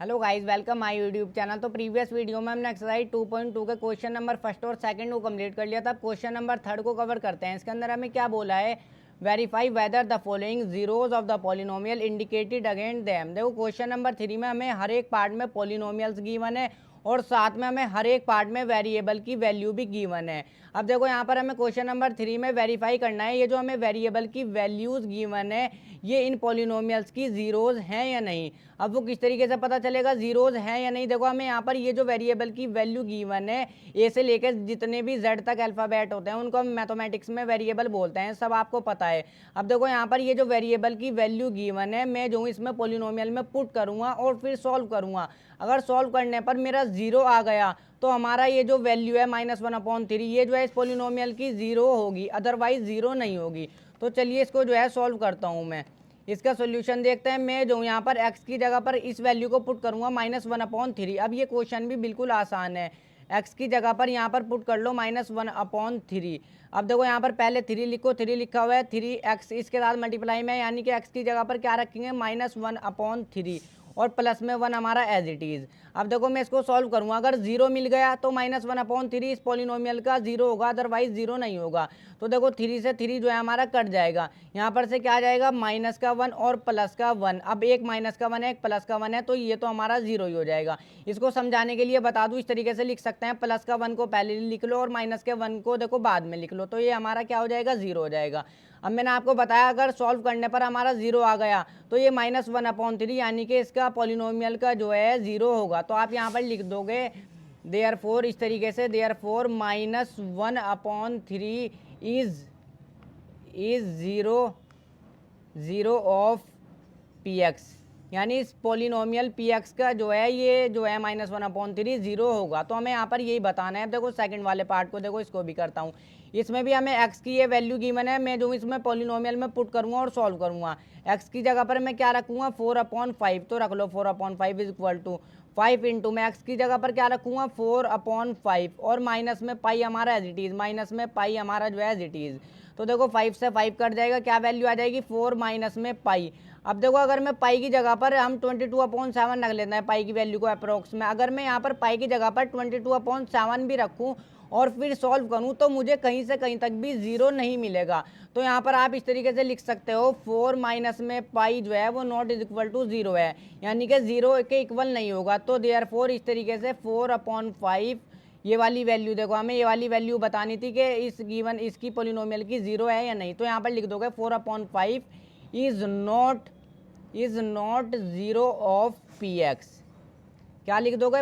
Hello guys, welcome my YouTube channel. तो previous video में हमने एक्सरसाइज 2.2 के क्वेश्चन नंबर फर्स्ट और सेकंड को कंप्लीट कर लिया था। क्वेश्चन नंबर थर्ड को कवर करते हैं। इसके अंदर हमें क्या बोला है, verify whether the following zeros of the polynomial indicated against them. देखो क्वेश्चन नंबर 3 में हमें हर एक पार्ट में पॉलिनोमियल्स गिवन है और साथ में हमें हर एक पार्ट में वेरिएबल की वैल्यू भी गिवन है। अब देखो यहाँ पर हमें क्वेश्चन नंबर 3 में वेरीफाई करना है ये जो हमें वेरिएबल की वैल्यूज गिवन है ये इन पॉलिनोमियल्स की जीरोज हैं या नहीं। अब वो किस तरीके से पता चलेगा जीरोज हैं या नहीं। देखो हमें यहाँ पर ये जो वेरिएबल की वैल्यू गिवन है ए से लेकर जितने भी जेड तक अल्फ़ाबेट होते हैं उनको हम मैथमेटिक्स में वेरिएबल बोलते हैं, सब आपको पता है। अब देखो यहाँ पर ये जो वेरिएबल की वैल्यू गिवन है मैं जो इसमें पॉलिनोमियल में पुट करूँगा और फिर सॉल्व करूँगा। अगर सॉल्व करने पर मेरा जीरो आ गया तो हमारा ये जो वैल्यू है -1/3 ये जो है इस पॉलिनोमियल की जीरो होगी, अदरवाइज जीरो नहीं होगी। तो चलिए इसको जो है सॉल्व करता हूँ मैं। इसका सोल्यूशन देखते हैं। मैं जो यहाँ पर x की जगह पर इस वैल्यू को पुट करूँगा -1/3। अब ये क्वेश्चन भी बिल्कुल आसान है। x की जगह पर यहाँ पर पुट कर लो -1/3। अब देखो यहाँ पर पहले 3 लिखो, 3 लिखा हुआ है, 3x इसके साथ मल्टीप्लाई में, यानी कि x की जगह पर क्या रखेंगे -1/3 और प्लस में 1 हमारा एज इट इज़। अब देखो मैं इसको सॉल्व करूँगा, अगर जीरो मिल गया तो -1/3 इस पॉलिनोमियल का जीरो होगा, अदरवाइज जीरो नहीं होगा। तो देखो 3 से 3 जो है हमारा कट जाएगा, यहाँ पर से क्या आ जाएगा माइनस का 1 और प्लस का 1। अब एक माइनस का 1 है एक प्लस का 1 है तो ये तो हमारा जीरो ही हो जाएगा। इसको समझाने के लिए बता दूँ, इस तरीके से लिख सकते हैं, प्लस का 1 को पहले लिख लो और माइनस के 1 को देखो बाद में लिख लो, तो ये हमारा क्या हो जाएगा, जीरो हो जाएगा। अब मैंने आपको बताया अगर सॉल्व करने पर हमारा जीरो आ गया तो ये -1/3 यानी कि इसका पॉलिनोमियल का जो है जीरो होगा। तो आप यहाँ पर लिख दोगे देयरफॉर, इस तरीके से therefore -1/3 is zero of px, यानी इस पॉलिनोमियल px का जो है ये जो है -1/3 जीरो होगा। तो हमें यहाँ पर यही बताना है। अब देखो सेकंड वाले पार्ट को देखो, इसको भी करता हूँ। इसमें भी हमें x की ये वैल्यू गिवन है, मैं जो इसमें पॉलिनोमियल में पुट करूँगा और सॉल्व करूँगा। x की जगह पर मैं क्या रखूँगा 4/5, तो रख लो 4/5 इज इक्वल टू 5 इंटू मैं x की जगह पर क्या रखूँगा 4/5 और माइनस में पाई हमारा एज इट इज़, माइनस में पाई हमारा जो है एज इट इज़। तो देखो 5 से 5 कट जाएगा, क्या वैल्यू आ जाएगी 4 माइनस में पाई। अब देखो अगर मैं पाई की जगह पर हम 22/7 रख लेते हैं पाई की वैल्यू को अप्रोक्स में, अगर मैं यहाँ पर पाई की जगह पर 22/7 भी रखूँ और फिर सॉल्व करूँ तो मुझे कहीं से कहीं तक भी जीरो नहीं मिलेगा। तो यहाँ पर आप इस तरीके से लिख सकते हो 4 माइनस में पाई जो है वो not is equal to zero है, यानी कि जीरो के इक्वल नहीं होगा। तो देयरफॉर इस तरीके से 4/5 ये वाली वैल्यू, देखो हमें ये वाली वैल्यू बतानी थी कि इस गिवन इसकी पॉलिनोमियल की जीरो है या नहीं। तो यहाँ पर लिख दोगे 4/5 is not zero of px। क्या लिख दोगे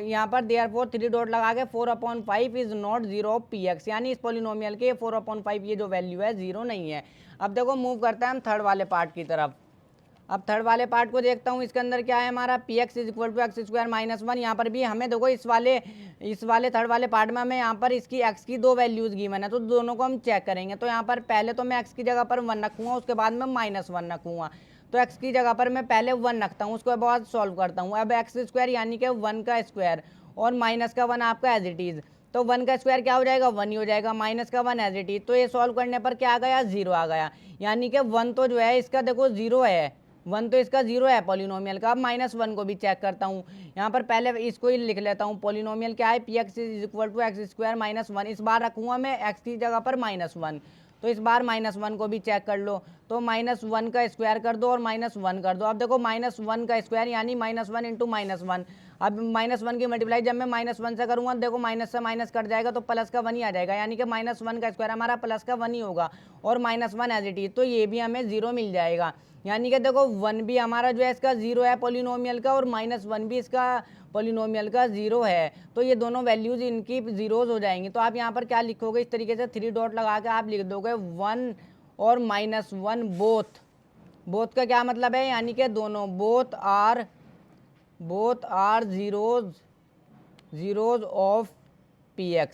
यहाँ पर देयरफॉर 3 डॉट लगा के 4/5 is not zero of px, यानी इस पॉलिनोमियल के 4/5 ये जो वैल्यू है जीरो नहीं है। अब देखो मूव करते हैं हम थर्ड वाले पार्ट की तरफ। अब थर्ड वाले पार्ट को देखता हूँ, इसके अंदर क्या है हमारा px is equal to x² - 1। यहाँ पर भी हमें देखो इस वाले थर्ड वाले पार्ट में हमें यहाँ पर इसकी x की दो वैल्यूज़ गिवन है, तो दोनों को हम चेक करेंगे। तो यहाँ पर पहले तो मैं x की जगह पर 1 रखूँगा, उसके बाद में -1 रखूँगा। तो x की जगह पर मैं पहले 1 रखता हूँ, उसके बाद सॉल्व करता हूँ। अब x² यानी कि 1 का स्क्वायर और माइनस का 1 आपका एज इट इज़, तो 1 का स्क्वायर क्या हो जाएगा 1 ही हो जाएगा, माइनस का 1 एज इट इज़। तो ये सॉल्व करने पर क्या आ गया जीरो आ गया, यानी कि 1 तो जो है इसका देखो जीरो है, 1 तो इसका जीरो है पॉलिनोमियल का। अब -1 को भी चेक करता हूँ, यहाँ पर पहले इसको ही लिख लेता हूँ। पॉलिनोमियल क्या है px is equal to x² - 1। इस बार रखूँगा मैं x की जगह पर -1, तो इस बार -1 को भी चेक कर लो। तो -1 का स्क्वायर कर दो और -1 कर दो। अब देखो -1 का स्क्वायर यानी -1 इंटू -1। अब -1 की मल्टीप्लाई जब मैं -1 से करूँगा देखो माइनस से माइनस कट जाएगा तो प्लस का 1 ही आ जाएगा, यानी कि -1 का स्क्वायर हमारा प्लस का 1 ही होगा और -1 एज इट इज, तो ये भी हमें जीरो मिल जाएगा। यानी कि देखो 1 भी हमारा जो है इसका जीरो है पॉलिनोमियल का और -1 भी इसका पॉलिनोमियल का जीरो है, तो ये दोनों वैल्यूज इनकी जीरोज हो जाएंगी। तो आप यहाँ पर क्या लिखोगे इस तरीके से 3 डॉट लगा के आप लिख दोगे 1 और -1 बोथ का क्या मतलब है, यानी कि दोनों both are zeros of px,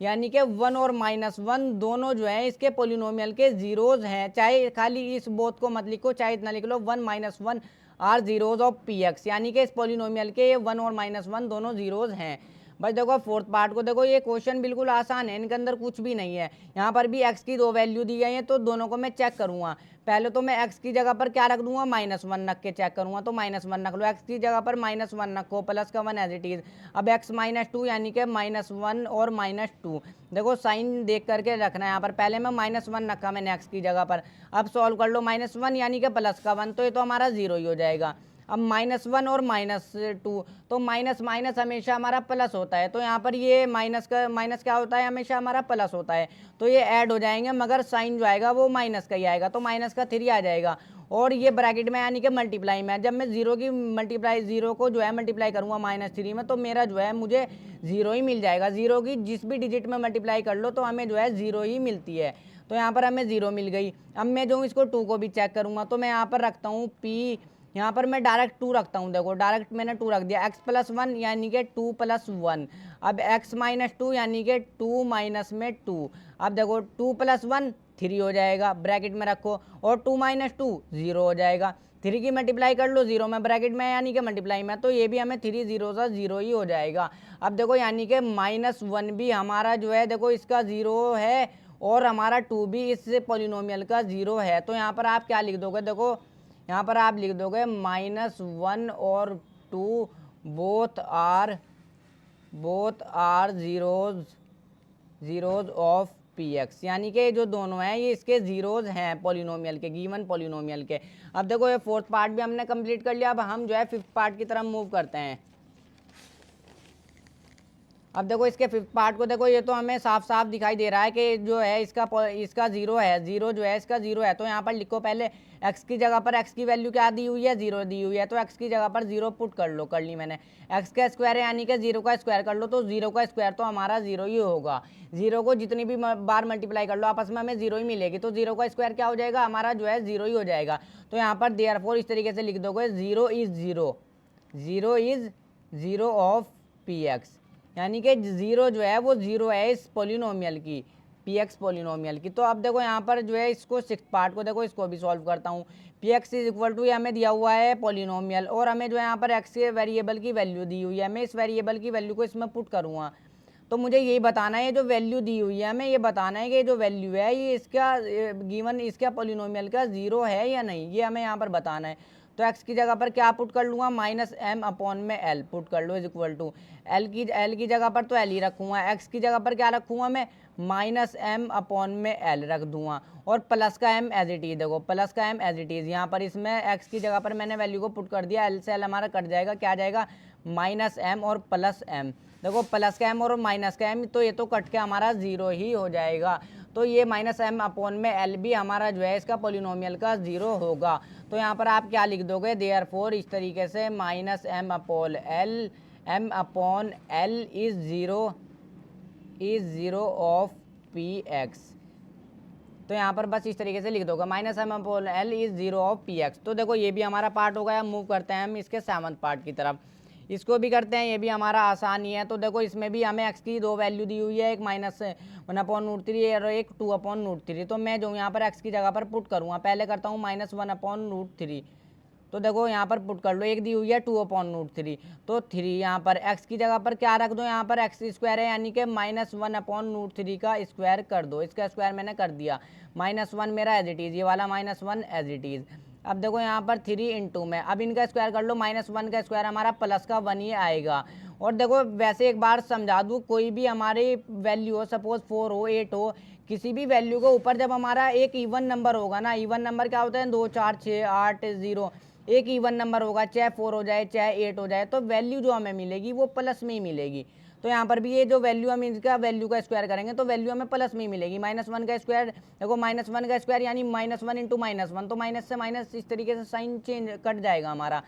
यानी कि 1 और -1 दोनों जो है इसके पॉलिनोमियल के जीरोज हैं। चाहे खाली इस बोथ को मत लिखो, चाहे इतना लिख लो 1 - 1 आर जीरोज ऑफ px, यानी कि इस पॉलिनोमियल के 1 और -1 दोनों जीरोज हैं। बस देखो फोर्थ पार्ट को देखो, ये क्वेश्चन बिल्कुल आसान है, इनके अंदर कुछ भी नहीं है। यहाँ पर भी x की 2 वैल्यू दी गई है, तो दोनों को मैं चेक करूँगा। पहले तो मैं x की जगह पर क्या रख दूंगा, -1 रख के चेक करूँगा, तो -1 रख लो, x की जगह पर -1 रखो, प्लस का 1 एज इट इज़। अब x -2 यानी कि -1 और -2, देखो साइन देख करके रखना है। यहाँ पर पहले मैं -1 रखा मैंने x की जगह पर। अब सॉल्व कर लो, -1 यानी कि प्लस का 1, तो ये तो हमारा 0 ही हो जाएगा। अब -1 और -2, तो माइनस माइनस हमेशा हमारा प्लस होता है, तो यहाँ पर ये माइनस का माइनस क्या होता है, हमेशा हमारा प्लस होता है, तो ये ऐड हो जाएंगे, मगर साइन जो आएगा वो माइनस का ही आएगा, तो -3 आ जाएगा। और ये ब्रैकेट में यानी कि मल्टीप्लाई में, जब मैं जीरो को जो है मल्टीप्लाई करूँगा -3 में, तो मेरा जो है मुझे 0 ही मिल जाएगा। 0 की जिस भी डिजिट में मल्टीप्लाई कर लो तो हमें जो है 0 ही मिलती है, तो यहाँ पर हमें 0 मिल गई। अब मैं जो इसको 2 को भी चेक करूँगा, तो मैं यहाँ पर रखता हूँ p, यहाँ पर मैं डायरेक्ट 2 रखता हूँ, देखो डायरेक्ट मैंने 2 रख दिया, x+1 यानी कि 2 + 1। अब x - 2 यानी कि 2 माइनस में 2। अब देखो 2 + 1 3 हो जाएगा, ब्रैकेट में रखो, और 2 - 2 0 हो जाएगा। 3 की मल्टीप्लाई कर लो 0 में, ब्रैकेट में यानी कि मल्टीप्लाई में, तो ये भी हमें 3 0 सा 0 ही हो जाएगा। अब देखो यानी कि -1 भी हमारा जो है देखो इसका 0 है, और हमारा 2 भी इस पॉलिनोमियल का 0 है। तो यहाँ पर आप क्या लिख दोगे, देखो यहाँ पर आप लिख दोगे -1 और 2 both are zeros of px, यानी कि जो दोनों हैं ये इसके जीरोज हैं पॉलिनोमियल के, गिवन पॉलिनोमियल के। अब देखो ये फोर्थ पार्ट भी हमने कंप्लीट कर लिया, अब हम जो है फिफ्थ पार्ट की तरफ मूव करते हैं। अब देखो इसके फिफ्थ पार्ट को देखो, ये तो हमें साफ साफ दिखाई दे रहा है कि जो है इसका 0 है, 0 जो है इसका 0 है, तो यहाँ पर लिखो पहले x की जगह पर x की वैल्यू क्या दी हुई है, 0 दी हुई है, तो x की जगह पर 0 पुट कर लो, कर ली मैंने। x का स्क्वायर है यानी कि 0 का स्क्वायर कर लो, तो 0 का स्क्वायर तो हमारा 0 ही होगा। 0 को जितनी भी बार मल्टीप्लाई कर लो आपस में हमें 0 ही मिलेगी, तो 0 का स्क्वायर क्या हो जाएगा, हमारा जो है 0 ही हो जाएगा। तो यहाँ पर देयरफॉर इस तरीके से लिख दोगे 0 इज 0 ऑफ px, यानी कि 0 जो है वो 0 है इस पॉलिनोमियल की, px पॉलिनोमियल की। तो अब देखो यहाँ पर जो है इसको सिक्स पार्ट को देखो, इसको भी सॉल्व करता हूँ। px = ये हमें दिया हुआ है पॉलिनोमियल, और हमें जो है यहाँ पर x के वेरिएबल की वैल्यू दी हुई है, मैं इस वेरिएबल की वैल्यू को इसमें पुट करूँगा। तो मुझे यही बताना है, जो वैल्यू दी हुई है हमें ये बताना है कि जो वैल्यू है ये इसका गिवन इसका पॉलिनोमियल का 0 है या नहीं, ये हमें यहाँ पर बताना है। तो x की जगह पर क्या पुट कर लूँगा, -m/l पुट कर लो, = l की जगह पर तो l ही रखूँगा, x की जगह पर क्या रखूँगा मैं, -m/l रख दूँगा, और प्लस का m एज इट इज़, देखो प्लस का m एज इट इज़। यहाँ पर इसमें x की जगह पर मैंने वैल्यू को पुट कर दिया, l से l हमारा कट जाएगा, क्या आ जाएगा, -m और +m। देखो प्लस का m और माइनस का m, तो ये तो कट के हमारा 0 ही हो जाएगा। तो ये -m/l भी हमारा जो है इसका पॉलिनोमियल का 0 होगा। तो यहाँ पर आप क्या लिख दोगे, देयरफॉर इस तरीके से -m/l इज 0 ऑफ px। तो यहाँ पर बस इस तरीके से लिख दोगे -m/l इज 0 ऑफ px। तो देखो ये भी हमारा पार्ट हो गया, मूव करते हैं हम इसके सेवंथ पार्ट की तरफ, इसको भी करते हैं, ये भी हमारा आसान ही है। तो देखो इसमें भी हमें x की 2 वैल्यू दी हुई है, एक -1/√3 और एक 2/√3। तो मैं जो यहाँ पर x की जगह पर पुट करूँगा, पहले करता हूँ -1/√3, तो देखो यहाँ पर पुट कर लो, एक दी हुई है 2/√3, तो 3 यहाँ पर x की जगह पर क्या रख दो, यहाँ पर x² है यानी कि -1/√3 का स्क्वायर कर दो, इसका स्क्वायर मैंने कर दिया, -1 मेरा एज इट इज़, ये वाला -1 एज इट इज़। अब देखो यहाँ पर 3 × में, अब इनका स्क्वायर कर लो, -1 का स्क्वायर हमारा प्लस का 1 ही आएगा। और देखो वैसे एक बार समझा दूँ, कोई भी हमारी वैल्यू हो, सपोज 4 हो 8 हो, किसी भी वैल्यू को ऊपर जब हमारा एक इवन नंबर होगा ना, इवन नंबर क्या होता है, 2 4 6 8 0, एक इवन नंबर होगा, चाहे 4 हो जाए चाहे 8 हो जाए, तो वैल्यू जो हमें मिलेगी वो प्लस में ही मिलेगी। तो यहाँ पर भी ये जो वैल्यू हम इसका वैल्यू का स्क्वायर करेंगे तो वैल्यू हमें प्लस में ही मिलेगी। -1 का स्क्वायर, देखो -1 का स्क्वायर यानी -1 × -1, तो माइनस से माइनस इस तरीके से साइन चेंज कट जाएगा हमारा।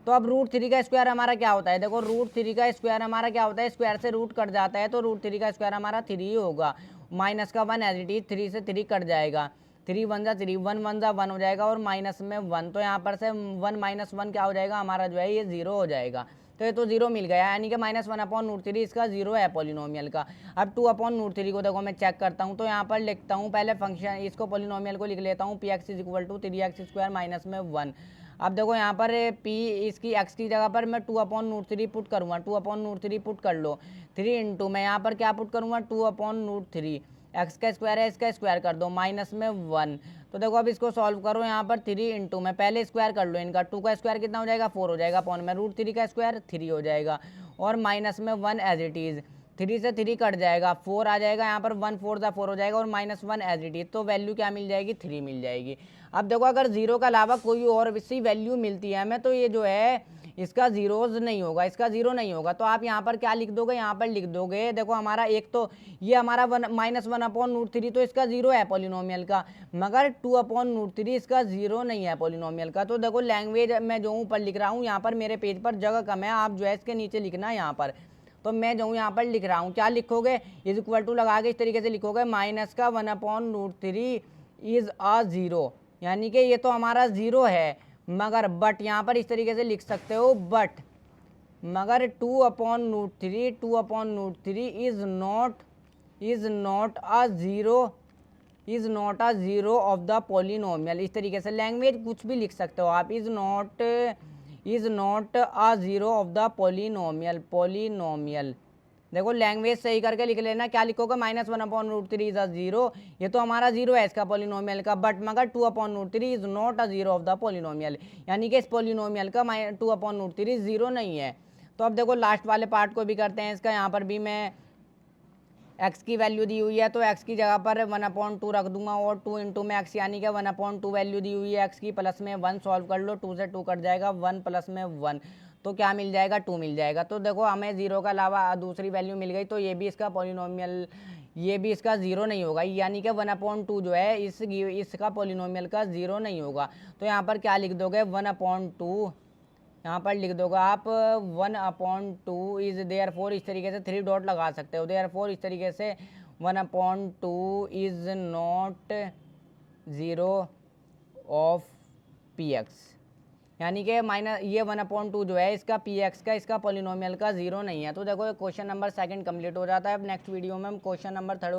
तो अब √3 का स्क्वायर हमारा क्या होता है, देखो √3 का स्क्वायर हमारा क्या होता है, स्क्वायर से रूट कट जाता है, तो √3 का स्क्वायर हमारा 3 ही होगा, माइनस का 1 एज इट इज, 3 से 3 कट जाएगा, 3 1 जा 3, 1 1 जा 1 हो जाएगा, और माइनस में 1, तो यहाँ पर से 1 - 1 क्या हो जाएगा हमारा जो है ये 0 हो जाएगा। तो ये तो 0 मिल गया, यानी कि -1/√3 इसका 0 है पॉलिनोमियल का। अब 2/√3 को देखो मैं चेक करता हूँ, तो यहाँ पर लिखता हूँ पहले फंक्शन, इसको पॉलिनोमियल को लिख लेता हूँ, px = 3x² माइनस में 1। अब देखो यहाँ पर p इसकी x की जगह पर मैं 2/√3 पुट करूँगा, 2/√3 पुट कर लो, 3 इंटू मैं यहाँ पर क्या पुट करूँगा 2/√3, एक्स का स्क्वायर है इसका स्क्वायर कर दो माइनस में 1। तो देखो अब इसको सॉल्व करो, यहाँ पर 3 इंटू में पहले स्क्वायर कर लो इनका, 2 का स्क्वायर कितना हो जाएगा 4 हो जाएगा, अपॉन में √3 का स्क्वायर 3 हो जाएगा, और माइनस में 1 एज इट इज़, 3 से 3 कट जाएगा, 4 आ जाएगा यहाँ पर, 1 4 4 हो जाएगा, और -1 एज इट इज, तो वैल्यू क्या मिल जाएगी 3 मिल जाएगी। अब देखो अगर जीरो के अलावा कोई और सी वैल्यू मिलती है हमें, तो ये जो है इसका जीरोज नहीं होगा, इसका जीरो नहीं होगा, तो आप यहाँ पर क्या लिख दोगे, यहाँ पर लिख दोगे, देखो हमारा एक तो ये हमारा -1/√3 तो इसका जीरो है पॉलिनोमियल का, मगर 2/√3 इसका जीरो नहीं है पॉलिनोमियल का। तो देखो लैंग्वेज मैं जो ऊपर लिख रहा हूँ, यहाँ पर मेरे पेज पर जगह कम है, आप जो है इसके नीचे लिखना है यहाँ पर, तो मैं जो यहाँ पर लिख रहा हूँ क्या लिखोगे, इज इक्वल टू लगा के इस तरीके से लिखोगे, माइनस का 1/√3 इज अ जीरो, यानी कि ये तो हमारा जीरो है, मगर बट यहाँ पर इस तरीके से लिख सकते हो, बट मगर 2/√3 is not a zero of the polynomial. इस तरीके से लैंग्वेज कुछ भी लिख सकते हो आप, is not a zero of the polynomial. देखो लैंग्वेज सही करके लिख लेना, क्या लिखोगे -1/√3 इज अ जीरो, ये तो हमारा जीरो है इसका पॉलिनोमियल का, बट मगर 2/√3 is not a zero of the polynomial, यानी कि इस पॉलिनोमियल का 2/√3 जीरो नहीं है। तो अब देखो लास्ट वाले पार्ट को भी करते हैं इसका, यहाँ पर भी मैं x की वैल्यू दी हुई है, तो x की जगह पर 1/2 रख दूंगा, और 2 इंटू में x, यानी कि 1/2 वैल्यू दी हुई है x की, प्लस में 1 सॉल्व कर लो, 2 से 2 कट जाएगा, 1 प्लस में 1, तो क्या मिल जाएगा 2 मिल जाएगा। तो देखो हमें जीरो के अलावा दूसरी वैल्यू मिल गई, तो ये भी इसका पॉलिनोमियल, ये भी इसका जीरो नहीं होगा, यानी कि 1/2 जो है इसका पॉलिनोमियल का जीरो नहीं होगा। तो यहाँ पर क्या लिख दोगे 1/2, यहाँ पर लिख दोगे आप 1/2 इज देयरफॉर, इस तरीके से 3 डॉट लगा सकते हो, देयरफॉर इस तरीके से 1/2 is not zero of px, यानी कि माइनस ये 1/2 जो है इसका px का, इसका पॉलिनोमियल का जीरो नहीं है। तो देखो क्वेश्चन नंबर 2 कंप्लीट हो जाता है। अब नेक्स्ट वीडियो में हम क्वेश्चन नंबर 3